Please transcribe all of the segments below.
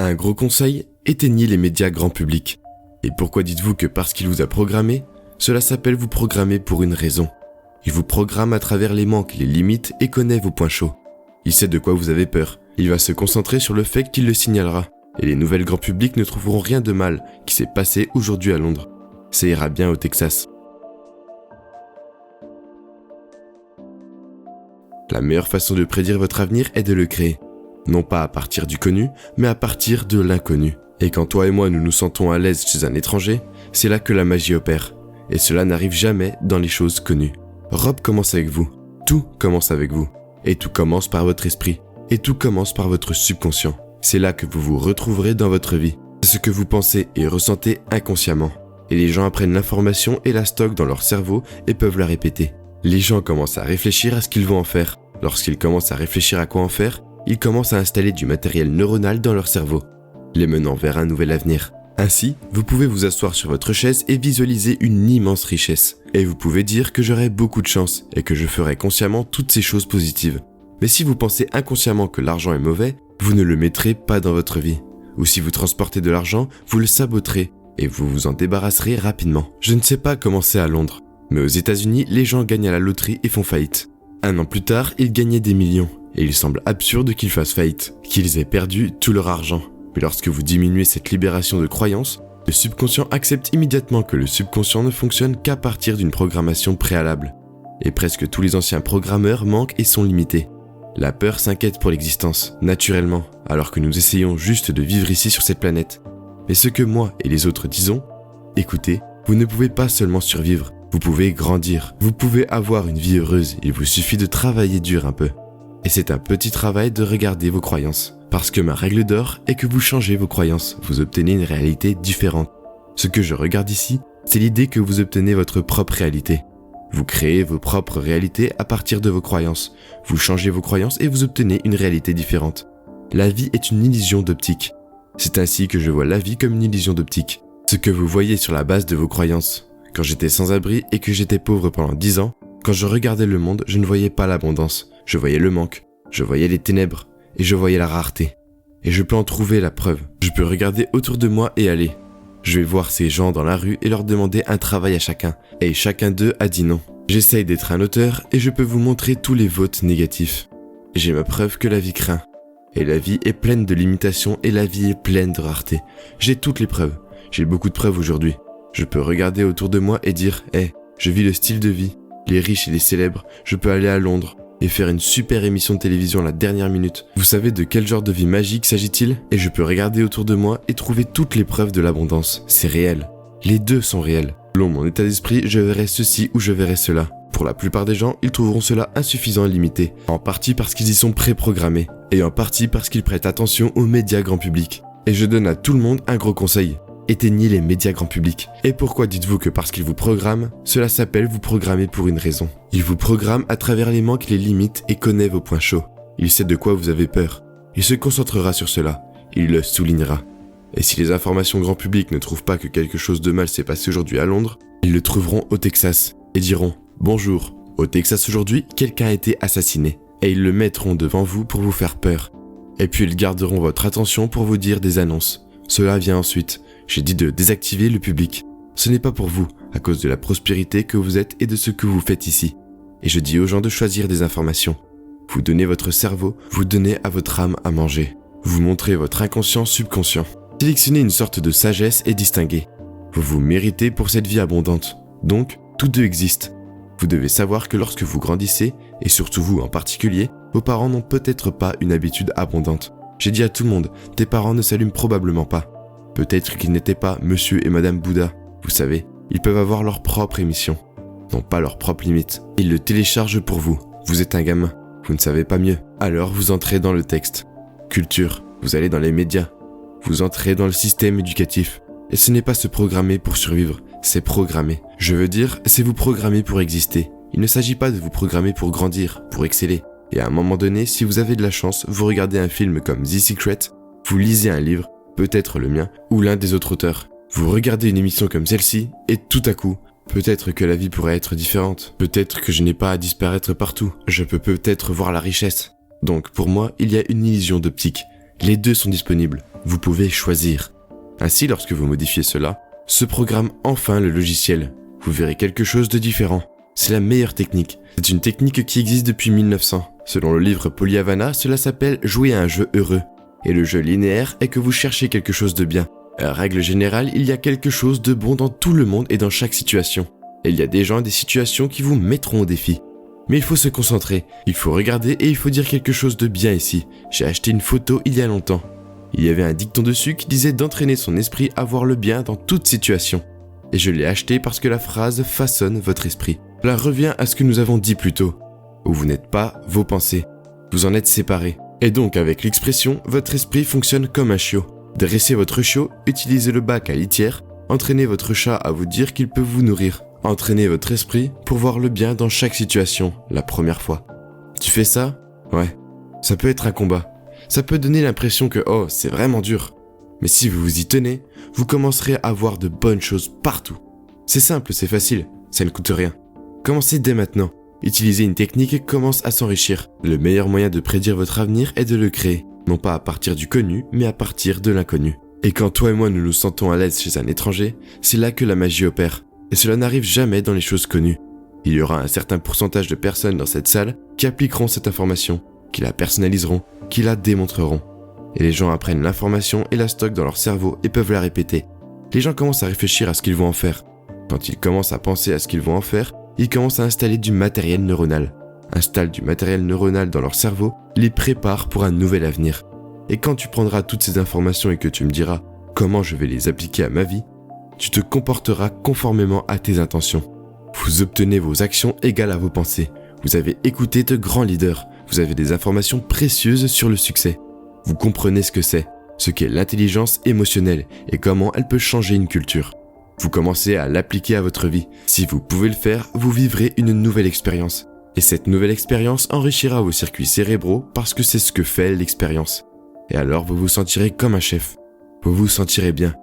Un gros conseil, éteignez les médias grand public. Et pourquoi dites-vous que parce qu'il vous a programmé, cela s'appelle vous programmer pour une raison. Il vous programme à travers les manques, les limites et connaît vos points chauds. Il sait de quoi vous avez peur. Il va se concentrer sur le fait qu'il le signalera. Et les nouvelles grand public ne trouveront rien de mal qui s'est passé aujourd'hui à Londres. Ça ira bien au Texas. La meilleure façon de prédire votre avenir est de le créer. Non pas à partir du connu, mais à partir de l'inconnu. Et quand toi et moi nous nous sentons à l'aise chez un étranger, c'est là que la magie opère. Et cela n'arrive jamais dans les choses connues. Rob commence avec vous. Tout commence avec vous. Et tout commence par votre esprit. Et tout commence par votre subconscient. C'est là que vous vous retrouverez dans votre vie. C'est ce que vous pensez et ressentez inconsciemment. Et les gens apprennent l'information et la stockent dans leur cerveau et peuvent la répéter. Les gens commencent à réfléchir à ce qu'ils vont en faire. Lorsqu'ils commencent à réfléchir à quoi en faire, ils commencent à installer du matériel neuronal dans leur cerveau, les menant vers un nouvel avenir. Ainsi, vous pouvez vous asseoir sur votre chaise et visualiser une immense richesse. Et vous pouvez dire que j'aurai beaucoup de chance et que je ferai consciemment toutes ces choses positives. Mais si vous pensez inconsciemment que l'argent est mauvais, vous ne le mettrez pas dans votre vie. Ou si vous transportez de l'argent, vous le saboterez et vous vous en débarrasserez rapidement. Je ne sais pas comment c'est à Londres, mais aux États-Unis, les gens gagnent à la loterie et font faillite. 1 an plus tard, ils gagnaient des millions. Et il semble absurde qu'ils fassent faillite, qu'ils aient perdu tout leur argent. Mais lorsque vous diminuez cette libération de croyances, le subconscient accepte immédiatement que le subconscient ne fonctionne qu'à partir d'une programmation préalable. Et presque tous les anciens programmeurs manquent et sont limités. La peur s'inquiète pour l'existence, naturellement, alors que nous essayons juste de vivre ici sur cette planète. Mais ce que moi et les autres disons, écoutez, vous ne pouvez pas seulement survivre, vous pouvez grandir, vous pouvez avoir une vie heureuse, il vous suffit de travailler dur un peu. Et c'est un petit travail de regarder vos croyances. Parce que ma règle d'or est que vous changez vos croyances, vous obtenez une réalité différente. Ce que je regarde ici, c'est l'idée que vous obtenez votre propre réalité. Vous créez vos propres réalités à partir de vos croyances. Vous changez vos croyances et vous obtenez une réalité différente. La vie est une illusion d'optique. C'est ainsi que je vois la vie comme une illusion d'optique. Ce que vous voyez sur la base de vos croyances. Quand j'étais sans abri et que j'étais pauvre pendant 10 ans, quand je regardais le monde, je ne voyais pas l'abondance. Je voyais le manque, je voyais les ténèbres et je voyais la rareté. Et je peux en trouver la preuve. Je peux regarder autour de moi et aller. Je vais voir ces gens dans la rue et leur demander un travail à chacun. Et chacun d'eux a dit non. J'essaye d'être un auteur et je peux vous montrer tous les votes négatifs. J'ai ma preuve que la vie craint. Et la vie est pleine de limitations et la vie est pleine de rareté. J'ai toutes les preuves. J'ai beaucoup de preuves aujourd'hui. Je peux regarder autour de moi et dire « Hey, je vis le style de vie. Les riches et les célèbres, je peux aller à Londres. » et faire une super émission de télévision à la dernière minute. Vous savez de quel genre de vie magique s'agit-il ? Et je peux regarder autour de moi et trouver toutes les preuves de l'abondance. C'est réel. Les deux sont réels. Selon mon état d'esprit, je verrai ceci ou je verrai cela. Pour la plupart des gens, ils trouveront cela insuffisant et limité. En partie parce qu'ils y sont préprogrammés. Et en partie parce qu'ils prêtent attention aux médias grand public. Et je donne à tout le monde un gros conseil. Éteignez les médias grand public. Et pourquoi dites-vous que parce qu'ils vous programment, cela s'appelle vous programmer pour une raison. Il vous programme à travers les manques, les limites et connaît vos points chauds. Il sait de quoi vous avez peur. Il se concentrera sur cela. Il le soulignera. Et si les informations grand public ne trouvent pas que quelque chose de mal s'est passé aujourd'hui à Londres, ils le trouveront au Texas et diront « Bonjour, au Texas aujourd'hui, quelqu'un a été assassiné » et ils le mettront devant vous pour vous faire peur. Et puis ils garderont votre attention pour vous dire des annonces. Cela vient ensuite. J'ai dit de désactiver le public. Ce n'est pas pour vous, à cause de la prospérité que vous êtes et de ce que vous faites ici. Et je dis aux gens de choisir des informations. Vous donnez votre cerveau, vous donnez à votre âme à manger. Vous montrez votre inconscient subconscient. Sélectionnez une sorte de sagesse et distinguez. Vous vous méritez pour cette vie abondante. Donc, tous deux existent. Vous devez savoir que lorsque vous grandissez, et surtout vous en particulier, vos parents n'ont peut-être pas une habitude abondante. J'ai dit à tout le monde, tes parents ne s'allument probablement pas. Peut-être qu'ils n'étaient pas monsieur et madame Bouddha. Vous savez, ils peuvent avoir leur propre émission. Non pas leurs propres limites. Ils le téléchargent pour vous. Vous êtes un gamin. Vous ne savez pas mieux. Alors vous entrez dans le texte. Culture. Vous allez dans les médias. Vous entrez dans le système éducatif. Et ce n'est pas se programmer pour survivre. C'est programmer. Je veux dire, c'est vous programmer pour exister. Il ne s'agit pas de vous programmer pour grandir, pour exceller. Et à un moment donné, si vous avez de la chance, vous regardez un film comme The Secret, vous lisez un livre, peut-être le mien, ou l'un des autres auteurs. Vous regardez une émission comme celle-ci, et tout à coup, peut-être que la vie pourrait être différente. Peut-être que je n'ai pas à disparaître partout. Je peux peut-être voir la richesse. Donc pour moi, il y a une illusion d'optique. Les deux sont disponibles. vous pouvez choisir. Ainsi, lorsque vous modifiez cela, se programme enfin le logiciel. Vous verrez quelque chose de différent. C'est la meilleure technique. C'est une technique qui existe depuis 1900. Selon le livre Polyhavana, cela s'appelle jouer à un jeu heureux. Et le jeu linéaire est que vous cherchez quelque chose de bien. À règle générale, il y a quelque chose de bon dans tout le monde et dans chaque situation. Et il y a des gens et des situations qui vous mettront au défi. Mais il faut se concentrer, il faut regarder et il faut dire quelque chose de bien ici. J'ai acheté une photo il y a longtemps. Il y avait un dicton dessus qui disait d'entraîner son esprit à voir le bien dans toute situation. Et je l'ai acheté parce que la phrase façonne votre esprit. Cela revient à ce que nous avons dit plus tôt. Où vous n'êtes pas vos pensées. Vous en êtes séparés. Et donc avec l'expression, votre esprit fonctionne comme un chiot. Dressez votre chiot, utilisez le bac à litière, entraînez votre chat à vous dire qu'il peut vous nourrir. Entraînez votre esprit pour voir le bien dans chaque situation, la première fois. Tu fais ça? Ouais. Ça peut être un combat. Ça peut donner l'impression que oh, c'est vraiment dur. Mais si vous vous y tenez, vous commencerez à voir de bonnes choses partout. C'est simple, c'est facile, ça ne coûte rien. Commencez dès maintenant. Utilisez une technique et commence à s'enrichir. Le meilleur moyen de prédire votre avenir est de le créer. Non pas à partir du connu, mais à partir de l'inconnu. Et quand toi et moi nous nous sentons à l'aise chez un étranger, c'est là que la magie opère. Et cela n'arrive jamais dans les choses connues. Il y aura un certain pourcentage de personnes dans cette salle qui appliqueront cette information, qui la personnaliseront, qui la démontreront. Et les gens apprennent l'information et la stockent dans leur cerveau et peuvent la répéter. Les gens commencent à réfléchir à ce qu'ils vont en faire. Quand ils commencent à penser à ce qu'ils vont en faire, ils commencent à installer du matériel neuronal. Installent du matériel neuronal dans leur cerveau, les préparent pour un nouvel avenir. Et quand tu prendras toutes ces informations et que tu me diras comment je vais les appliquer à ma vie, tu te comporteras conformément à tes intentions. Vous obtenez vos actions égales à vos pensées. Vous avez écouté de grands leaders. Vous avez des informations précieuses sur le succès. Vous comprenez ce qu'est l'intelligence émotionnelle et comment elle peut changer une culture. Vous commencez à l'appliquer à votre vie. Si vous pouvez le faire, vous vivrez une nouvelle expérience. Et cette nouvelle expérience enrichira vos circuits cérébraux parce que c'est ce que fait l'expérience. Et alors vous vous sentirez comme un chef. Vous vous sentirez bien.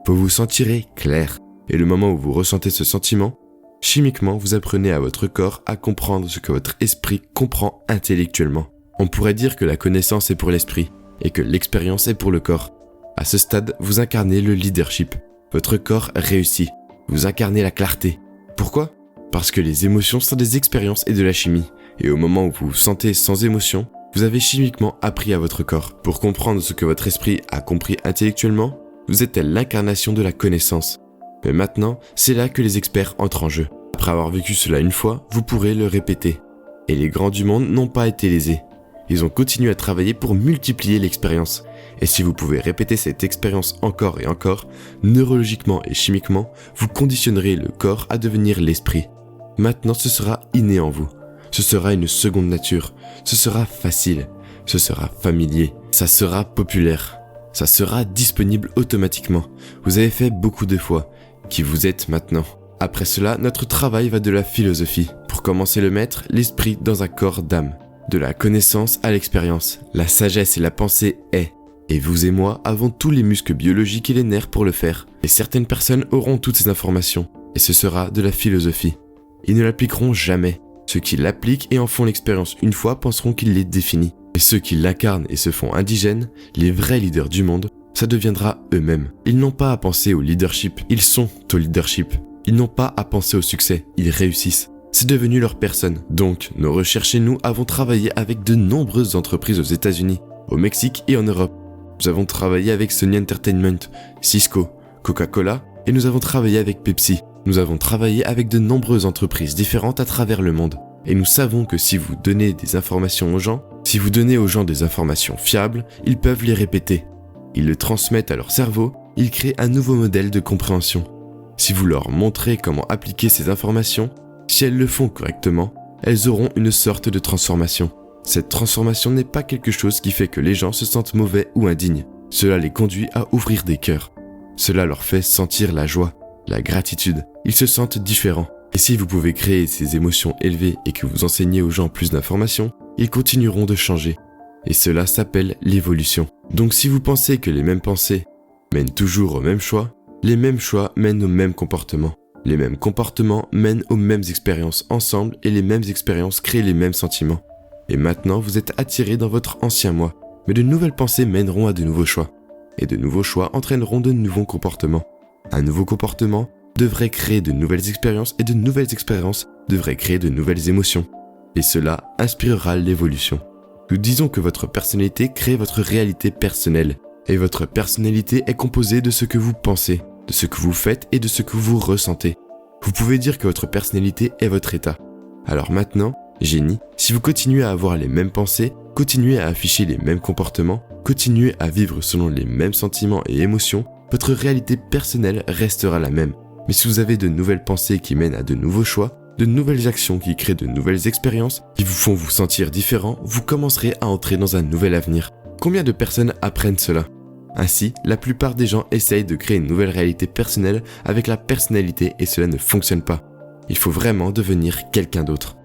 Vous vous sentirez clair. Et le moment où vous ressentez ce sentiment, chimiquement vous apprenez à votre corps à comprendre ce que votre esprit comprend intellectuellement. On pourrait dire que la connaissance est pour l'esprit et que l'expérience est pour le corps. À ce stade, vous incarnez le leadership. Votre corps réussit. Vous incarnez la clarté. Pourquoi ? Parce que les émotions sont des expériences et de la chimie. Et au moment où vous vous sentez sans émotion, vous avez chimiquement appris à votre corps. Pour comprendre ce que votre esprit a compris intellectuellement, vous êtes l'incarnation de la connaissance. Mais maintenant, c'est là que les experts entrent en jeu. Après avoir vécu cela une fois, vous pourrez le répéter. Et les grands du monde n'ont pas été lésés. Ils ont continué à travailler pour multiplier l'expérience. Et si vous pouvez répéter cette expérience encore et encore, neurologiquement et chimiquement, vous conditionnerez le corps à devenir l'esprit. Maintenant, ce sera inné en vous. Ce sera une seconde nature. Ce sera facile. Ce sera familier. Ça sera populaire. Ça sera disponible automatiquement. Vous avez fait beaucoup de fois. Qui vous êtes maintenant. Après cela, notre travail va de la philosophie. Pour commencer le maître, l'esprit dans un corps d'âme. De la connaissance à l'expérience. La sagesse et la pensée est. Et vous et moi avons tous les muscles biologiques et les nerfs pour le faire. Et certaines personnes auront toutes ces informations. Et ce sera de la philosophie. Ils ne l'appliqueront jamais. Ceux qui l'appliquent et en font l'expérience une fois penseront qu'il les définit. Et ceux qui l'incarnent et se font indigènes, les vrais leaders du monde, ça deviendra eux-mêmes. Ils n'ont pas à penser au leadership, ils sont au leadership. Ils n'ont pas à penser au succès, ils réussissent. C'est devenu leur personne. Donc, nos recherches et nous avons travaillé avec de nombreuses entreprises aux États-Unis, au Mexique et en Europe. Nous avons travaillé avec Sony Entertainment, Cisco, Coca-Cola et nous avons travaillé avec Pepsi. Nous avons travaillé avec de nombreuses entreprises différentes à travers le monde. Et nous savons que si vous donnez des informations aux gens, si vous donnez aux gens des informations fiables, ils peuvent les répéter. Ils le transmettent à leur cerveau, ils créent un nouveau modèle de compréhension. Si vous leur montrez comment appliquer ces informations, si elles le font correctement, elles auront une sorte de transformation. Cette transformation n'est pas quelque chose qui fait que les gens se sentent mauvais ou indignes. Cela les conduit à ouvrir des cœurs. Cela leur fait sentir la joie, la gratitude. Ils se sentent différents. Et si vous pouvez créer ces émotions élevées et que vous enseignez aux gens plus d'informations, ils continueront de changer. Et cela s'appelle l'évolution. Donc si vous pensez que les mêmes pensées mènent toujours aux mêmes choix, les mêmes choix mènent aux mêmes comportements. Les mêmes comportements mènent aux mêmes expériences ensemble et les mêmes expériences créent les mêmes sentiments. Et maintenant vous êtes attiré dans votre ancien moi, mais de nouvelles pensées mèneront à de nouveaux choix. et de nouveaux choix entraîneront de nouveaux comportements. Un nouveau comportement devrait créer de nouvelles expériences et de nouvelles expériences devraient créer de nouvelles émotions. Et cela inspirera l'évolution. Nous disons que votre personnalité crée votre réalité personnelle. Et votre personnalité est composée de ce que vous pensez, de ce que vous faites et de ce que vous ressentez. Vous pouvez dire que votre personnalité est votre état. Alors maintenant, génie, si vous continuez à avoir les mêmes pensées, continuez à afficher les mêmes comportements, continuez à vivre selon les mêmes sentiments et émotions, votre réalité personnelle restera la même. Mais si vous avez de nouvelles pensées qui mènent à de nouveaux choix, de nouvelles actions qui créent de nouvelles expériences, qui vous font vous sentir différent, vous commencerez à entrer dans un nouvel avenir. Combien de personnes apprennent cela ? Ainsi, la plupart des gens essayent de créer une nouvelle réalité personnelle avec la personnalité et cela ne fonctionne pas. Il faut vraiment devenir quelqu'un d'autre.